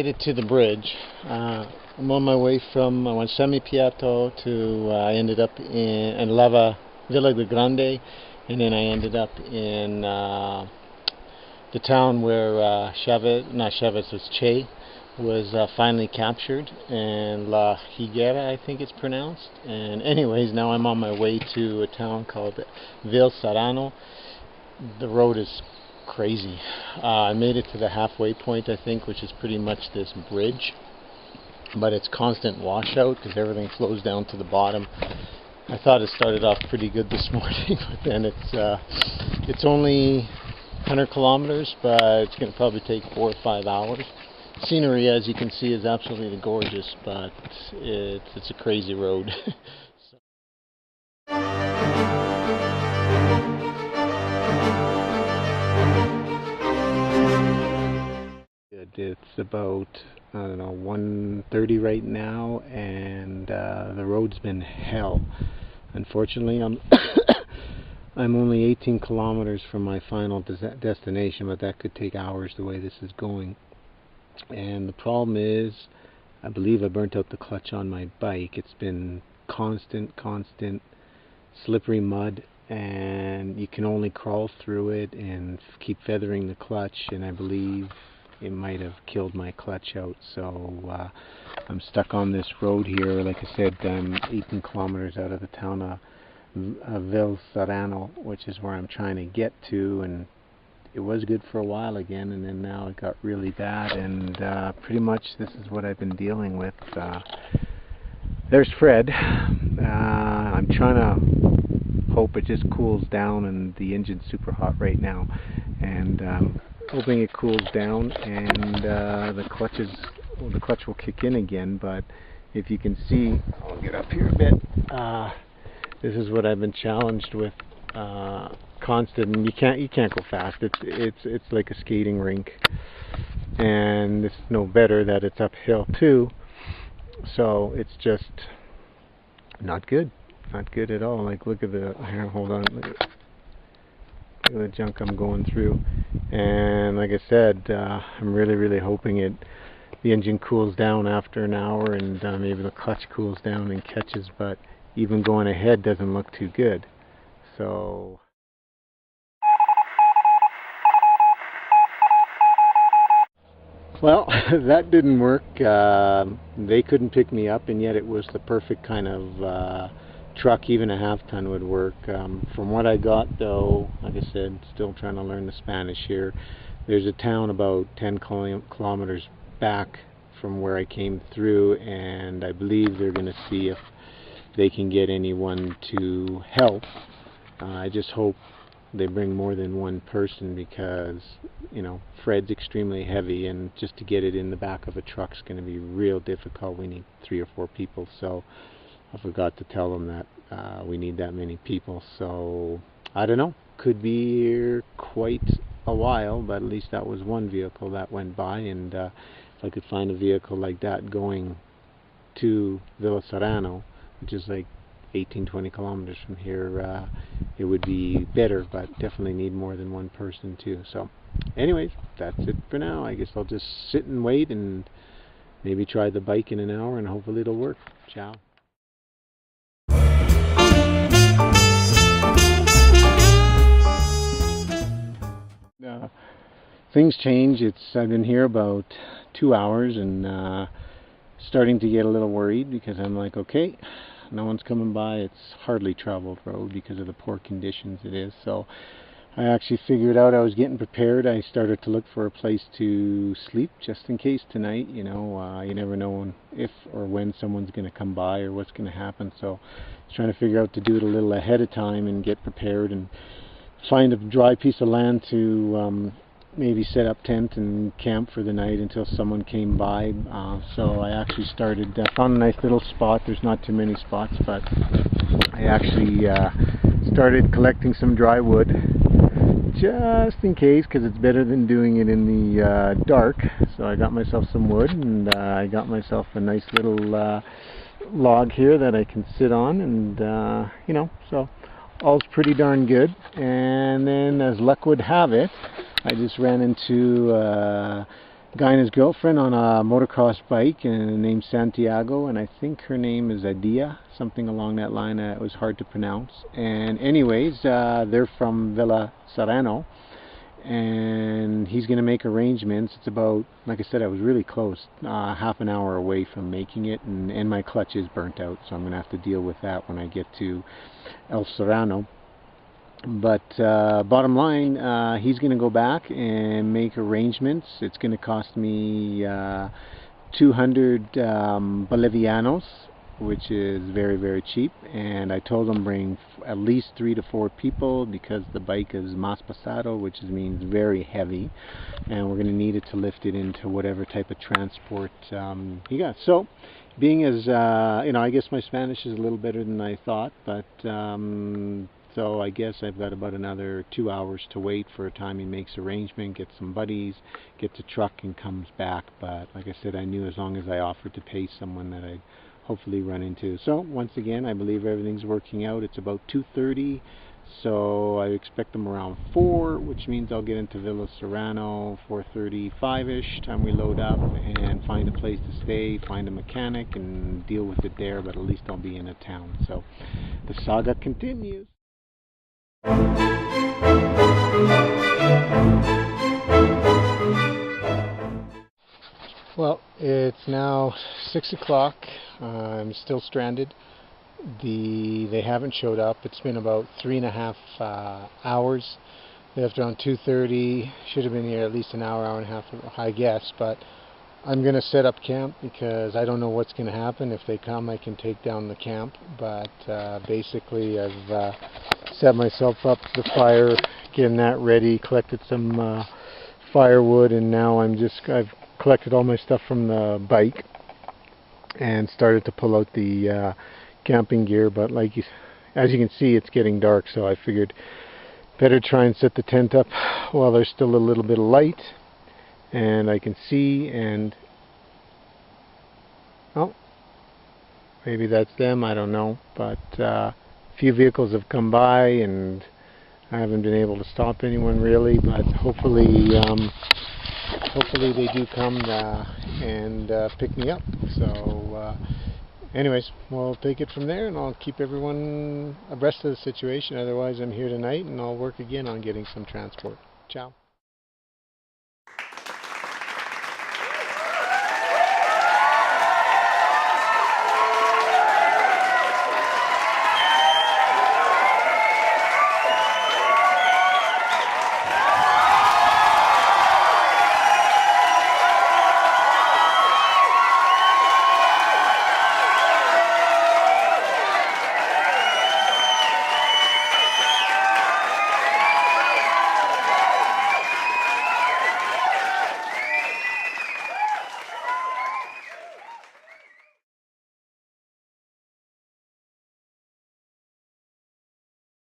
made it to the bridge. I'm on my way from, I went semi-piatto to, I ended up in Lava Villa de Grande, and then I ended up in the town where Che was finally captured, and La Higuera, I think it's pronounced. And anyways, now I'm on my way to a town called Vil Sarano. The road is crazy. I made it to the halfway point, I think, which is pretty much this bridge, but it's constant washout because everything flows down to the bottom. I thought it started off pretty good this morning, but then it's only 100 kilometers, but it's going to probably take 4 or 5 hours. Scenery, as you can see, is absolutely gorgeous, but it's a crazy road. It's about, I don't know, 1:30 right now, and the road's been hell. Unfortunately, I'm I'm only 18 kilometers from my final destination, but that could take hours the way this is going. And the problem is, I believe I burnt out the clutch on my bike. It's been constant slippery mud, and you can only crawl through it and keep feathering the clutch, and I believe it might have killed my clutch out. So I'm stuck on this road here. Like I said, I'm 18 kilometers out of the town of Vil Sarano, which is where I'm trying to get to, and it was good for a while again, and then now it got really bad, and pretty much this is what I've been dealing with. There's Fred. I'm trying to hope it just cools down, and the engine's super hot right now, and hoping it cools down and the clutch will kick in again. But if you can see, I'll get up here a bit. This is what I've been challenged with. Constant, and you can't go fast. It's like a skating rink, and it's no better that it's uphill too. So it's just not good at all. Like, look at the here. Hold on. Look at the junk I'm going through. And like I said, I'm really hoping the engine cools down after an hour, and maybe the clutch cools down and catches. But even going ahead doesn't look too good. So. Well, that didn't work. They couldn't pick me up, and yet it was the perfect kind of truck. Even a half-ton would work. From what I got, though, like I said, still trying to learn the Spanish here. There's a town about 10 kilometers back from where I came through, and I believe they're going to see if they can get anyone to help. I just hope they bring more than one person, because, you know, Fred's extremely heavy, and just to get it in the back of a truck is going to be real difficult. We need 3 or 4 people, so I forgot to tell them that we need that many people. So I don't know, could be here quite a while, but at least that was one vehicle that went by, and if I could find a vehicle like that going to Villa Sarano, which is like 18-20 kilometers from here, it would be better, but definitely need more than one person too. So anyways, that's it for now. I guess I'll just sit and wait, and maybe try the bike in an hour, and hopefully it'll work. Ciao. Things change. I've been here about 2 hours, and starting to get a little worried, because I'm like, okay, no one's coming by. It's hardly traveled road because of the poor conditions it is. So I actually figured out I was getting prepared. I started to look for a place to sleep just in case tonight. You know, you never know if or when someone's going to come by or what's going to happen. So I was trying to figure out to do it a little ahead of time and get prepared and find a dry piece of land to maybe set up tent and camp for the night until someone came by. So I actually found a nice little spot. There's not too many spots, but I actually started collecting some dry wood just in case, because it's better than doing it in the dark. So I got myself some wood, and I got myself a nice little log here that I can sit on, and you know, so all's pretty darn good. And then, as luck would have it, I just ran into guy and his girlfriend on a motocross bike named Santiago, and I think her name is Adia, something along that line. It was hard to pronounce. And anyways, they're from Villa Serrano, and he's going to make arrangements. It's about, like I said, I was really close, half an hour away from making it, and my clutch is burnt out, so I'm going to have to deal with that when I get to El Serrano. But bottom line, he's going to go back and make arrangements. It's going to cost me 200 Bolivianos, which is very, very cheap. And I told him bring at least 3 to 4 people because the bike is más pesado, which means very heavy. And we're going to need it to lift it into whatever type of transport he got. So, being as, I guess my Spanish is a little better than I thought, but so I guess I've got about another 2 hours to wait for a time he makes arrangement, gets some buddies, gets a truck and comes back. But like I said, I knew as long as I offered to pay someone that I'd hopefully run into. So once again, I believe everything's working out. It's about 2:30, so I expect them around 4, which means I'll get into Villa Serrano 4:35ish, time we load up and find a place to stay, find a mechanic and deal with it there, but at least I'll be in a town. So the saga continues. Well, it's now 6 o'clock. I'm still stranded. They haven't showed up. It's been about 3.5 hours. They left around 2:30. Should have been here at least an hour, hour and a half, I guess. But I'm going to set up camp because I don't know what's going to happen. If they come, I can take down the camp. But basically, I've set myself up the fire, getting that ready, collected some firewood, and now I've collected all my stuff from the bike and started to pull out the camping gear. But as you can see, it's getting dark, so I figured better try and set the tent up while there's still a little bit of light and I can see. And oh, maybe that's them, I don't know, but a few vehicles have come by and I haven't been able to stop anyone really, but hopefully they do come and pick me up. So anyways, we'll take it from there and I'll keep everyone abreast of the situation. Otherwise, I'm here tonight and I'll work again on getting some transport. Ciao.